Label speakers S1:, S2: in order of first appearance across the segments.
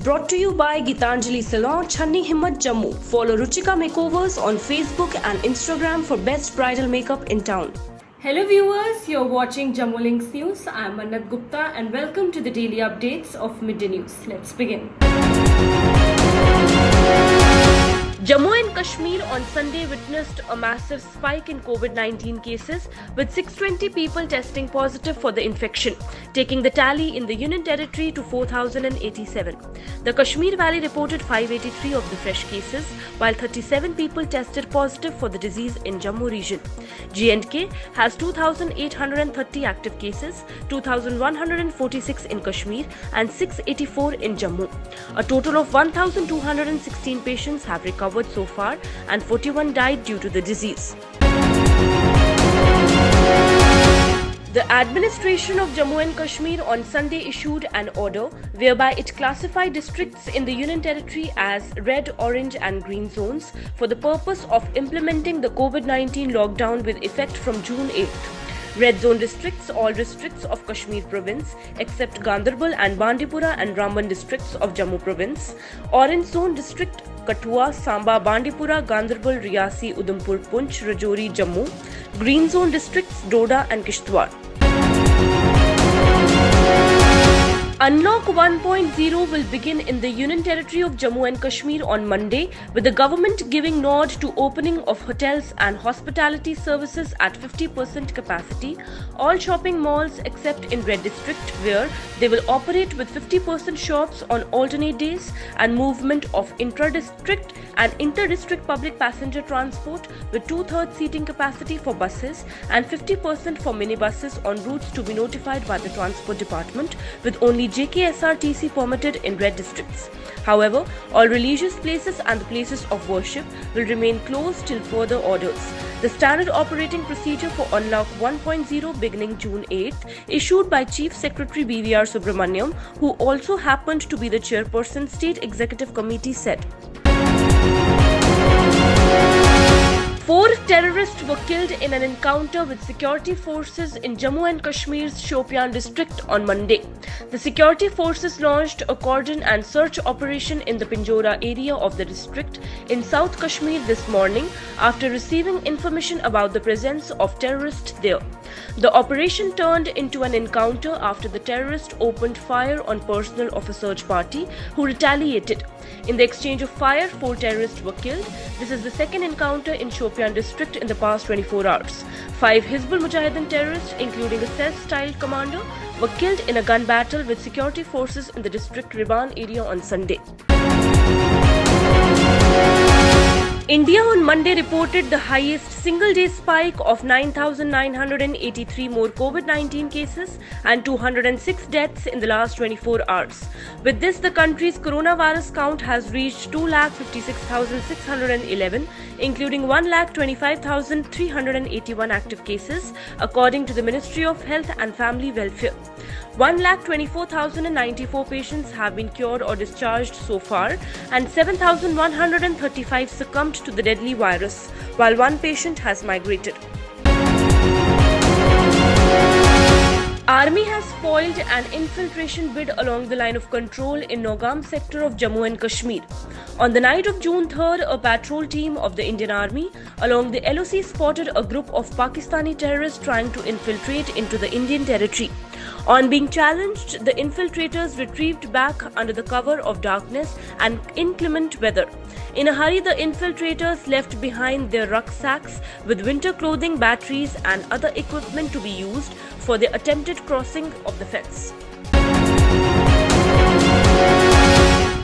S1: brought to you by Gitanjali Salon, Channi Himmat, Jammu. Follow Ruchika Makeovers on Facebook and Instagram for best bridal makeup in town.
S2: Hello viewers, you're watching Jammu Links News. I'm Mannat Gupta and welcome to the daily updates of Midday News. Let's begin. Jammu and Kashmir on Sunday witnessed a massive spike in COVID-19 cases, with 620 people testing positive for the infection, taking the tally in the Union Territory to 4,087. The Kashmir Valley reported 583 of the fresh cases, while 37 people tested positive for the disease in Jammu region. J&K has 2,830 active cases, 2,146 in Kashmir and 684 in Jammu. A total of 1,216 patients have recovered so far and 41 died due to the disease. The administration of Jammu and Kashmir on Sunday issued an order whereby it classified districts in the Union Territory as red, orange and green zones for the purpose of implementing the COVID-19 lockdown with effect from June 8th. Red zone districts, all districts of Kashmir province except Ganderbal and Bandipora and Ramban districts of Jammu province. Orange zone district Kathua, Samba, Bandipora, Ganderbal, Riyasi, Udhampur, Poonch, Rajouri, Jammu. Green zone districts Doda and Kishtwar. Unlock 1.0 will begin in the Union Territory of Jammu and Kashmir on Monday, with the government giving nod to opening of hotels and hospitality services at 50% capacity, all shopping malls except in Red District, where they will operate with 50% shops on alternate days, and movement of intra-district and inter-district public passenger transport with 2/3 seating capacity for buses and 50% for minibuses on routes to be notified by the Transport Department, with only JKSRTC permitted in red districts. However, all religious places and the places of worship will remain closed till further orders. The standard operating procedure for Unlock 1.0 beginning June 8th, issued by Chief Secretary BVR Subramaniam, who also happened to be the chairperson State Executive Committee, said. 4 terrorists were killed in an encounter with security forces in Jammu and Kashmir's Shopian district on Monday. The security forces launched a cordon and search operation in the Pinjora area of the district in South Kashmir this morning after receiving information about the presence of terrorists there. The operation turned into an encounter after the terrorists opened fire on personnel of a search party who retaliated. In the exchange of fire, 4 terrorists were killed. This is the second encounter in Shopian district in the past 24 hours. 5 Hizbul Mujahideen terrorists, including a self-styled commander, were killed in a gun battle with security forces in the district Riban area on Sunday. India on Monday reported the highest single-day spike of 9,983 more COVID-19 cases and 206 deaths in the last 24 hours. With this, the country's coronavirus count has reached 2,56,611, including 1,25,381 active cases, according to the Ministry of Health and Family Welfare. 1,24,094 patients have been cured or discharged so far, and 7,135 succumbed to the deadly virus, while 1 patient has migrated. Army has foiled an infiltration bid along the line of control in Nogam sector of Jammu and Kashmir. On the night of June 3rd, a patrol team of the Indian Army along the LOC spotted a group of Pakistani terrorists trying to infiltrate into the Indian territory. On being challenged, the infiltrators retrieved back under the cover of darkness and inclement weather. In a hurry, the infiltrators left behind their rucksacks with winter clothing, batteries and other equipment to be used for the attempted crossing of the fence.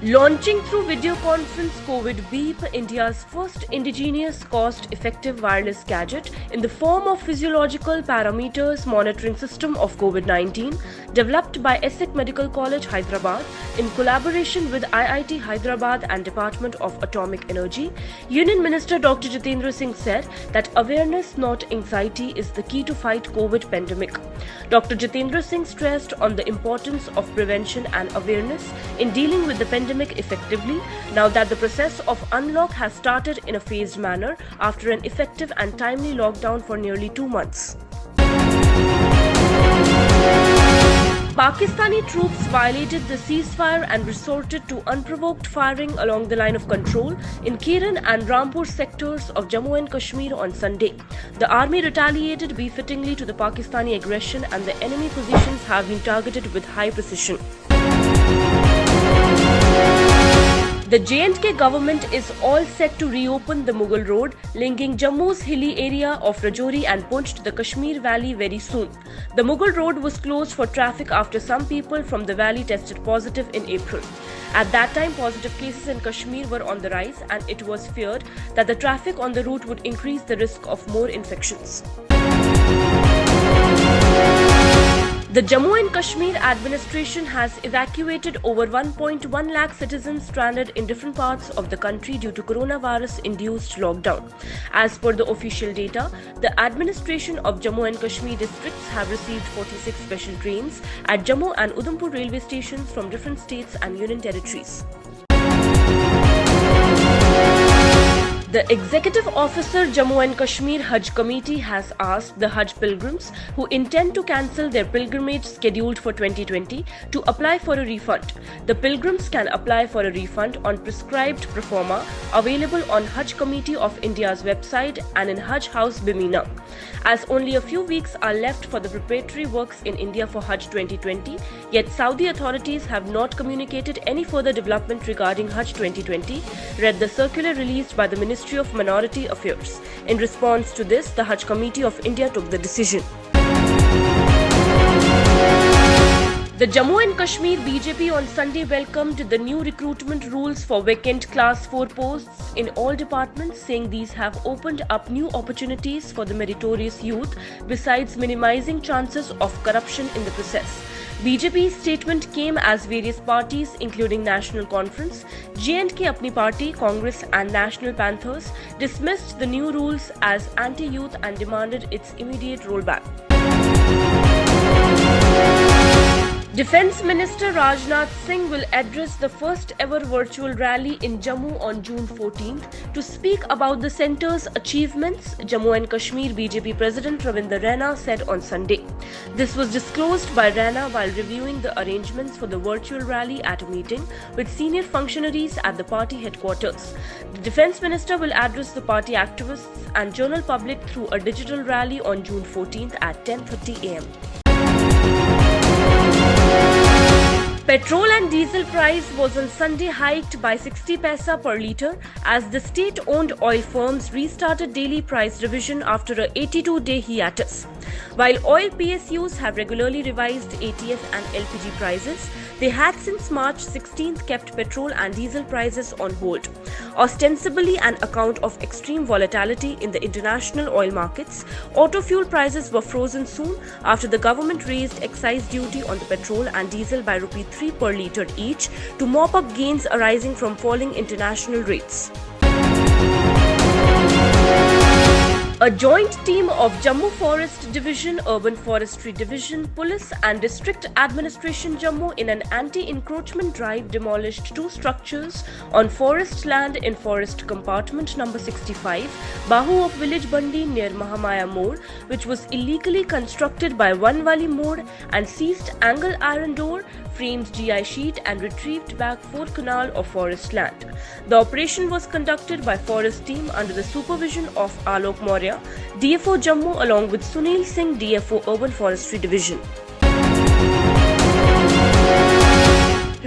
S2: Launching through video conference COVID Beep, India's first indigenous cost-effective wireless gadget in the form of physiological parameters monitoring system of COVID-19, developed by ESSEC Medical College, Hyderabad, in collaboration with IIT Hyderabad and Department of Atomic Energy, Union Minister Dr. Jitendra Singh said that awareness, not anxiety, is the key to fight COVID pandemic. Dr. Jitendra Singh stressed on the importance of prevention and awareness in dealing with the pandemic effectively, now that the process of unlock has started in a phased manner after an effective and timely lockdown for nearly 2 months. Pakistani troops violated the ceasefire and resorted to unprovoked firing along the line of control in Kiran and Rampur sectors of Jammu and Kashmir on Sunday. The army retaliated befittingly to the Pakistani aggression, and the enemy positions have been targeted with high precision. The J&K government is all set to reopen the Mughal Road, linking Jammu's hilly area of Rajouri and Poonch to the Kashmir Valley very soon. The Mughal Road was closed for traffic after some people from the valley tested positive in April. At that time, positive cases in Kashmir were on the rise, and it was feared that the traffic on the route would increase the risk of more infections. The Jammu and Kashmir administration has evacuated over 1.1 lakh citizens stranded in different parts of the country due to coronavirus-induced lockdown. As per the official data, the administration of Jammu and Kashmir districts have received 46 special trains at Jammu and Udhampur railway stations from different states and union territories. The Executive Officer Jammu and Kashmir Hajj Committee has asked the Hajj pilgrims who intend to cancel their pilgrimage scheduled for 2020 to apply for a refund. The pilgrims can apply for a refund on prescribed proforma available on Hajj Committee of India's website and in Hajj House Bimina. As only a few weeks are left for the preparatory works in India for Hajj 2020, yet Saudi authorities have not communicated any further development regarding Hajj 2020, read the circular released by the Ministry of Minority Affairs. In response to this, the Hajj Committee of India took the decision. The Jammu and Kashmir BJP on Sunday welcomed the new recruitment rules for vacant Class 4 posts in all departments, saying these have opened up new opportunities for the meritorious youth, besides minimizing chances of corruption in the process. BJP's statement came as various parties, including National Conference, J&K Apni Party, Congress and National Panthers, dismissed the new rules as anti-youth and demanded its immediate rollback. Defence Minister Rajnath Singh will address the first ever virtual rally in Jammu on June 14th to speak about the centre's achievements, Jammu and Kashmir BJP President Ravinder Raina said on Sunday. This was disclosed by Raina while reviewing the arrangements for the virtual rally at a meeting with senior functionaries at the party headquarters. The Defence Minister will address the party activists and general public through a digital rally on June 14th at 10:30 am. Petrol and diesel price was on Sunday hiked by 60 paisa per litre as the state-owned oil firms restarted daily price revision after a 82-day hiatus. While oil PSUs have regularly revised ATF and LPG prices, they had since March 16th kept petrol and diesel prices on hold. Ostensibly an account of extreme volatility in the international oil markets, auto fuel prices were frozen soon after the government raised excise duty on the petrol and diesel by ₹3 per litre each to mop up gains arising from falling international rates. A joint team of Jammu Forest Division, Urban Forestry Division, Police and District Administration Jammu in an anti-encroachment drive demolished 2 structures on forest land in Forest Compartment number 65, Bahu of Village Bandi near Mahamaya Mode, which was illegally constructed by One Wali Mode, and seized angle iron door, framed GI sheet and retrieved back 4 canal of forest land. The operation was conducted by forest team under the supervision of Alok Maurya, DFO Jammu, along with Sunil Singh, DFO Urban Forestry Division.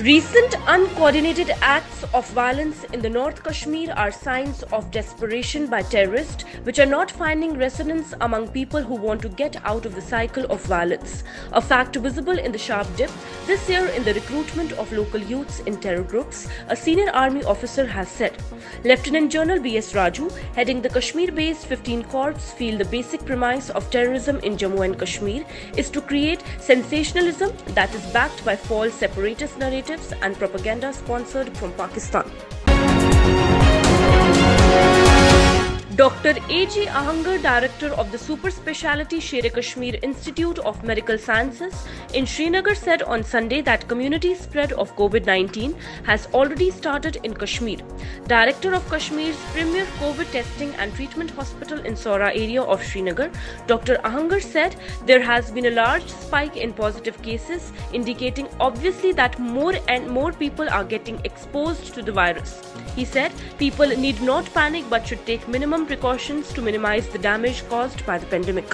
S2: Recent uncoordinated acts of violence in the North Kashmir are signs of desperation by terrorists, which are not finding resonance among people who want to get out of the cycle of violence. A fact visible in the sharp dip this year in the recruitment of local youths in terror groups, a senior army officer has said. Lieutenant General B.S. Raju, heading the Kashmir-based 15 Corps, feel the basic premise of terrorism in Jammu and Kashmir is to create sensationalism that is backed by false separatist narratives and propaganda sponsored from Pakistan. Dr. A.G. Ahangar, Director of the Super Speciality Sher-e-Kashmir Institute of Medical Sciences in Srinagar, said on Sunday that community spread of COVID-19 has already started in Kashmir. Director of Kashmir's premier COVID testing and treatment hospital in Saura area of Srinagar, Dr. Ahangar said there has been a large spike in positive cases, indicating obviously that more and more people are getting exposed to the virus. He said people need not panic but should take minimum precautions to minimize the damage caused by the pandemic.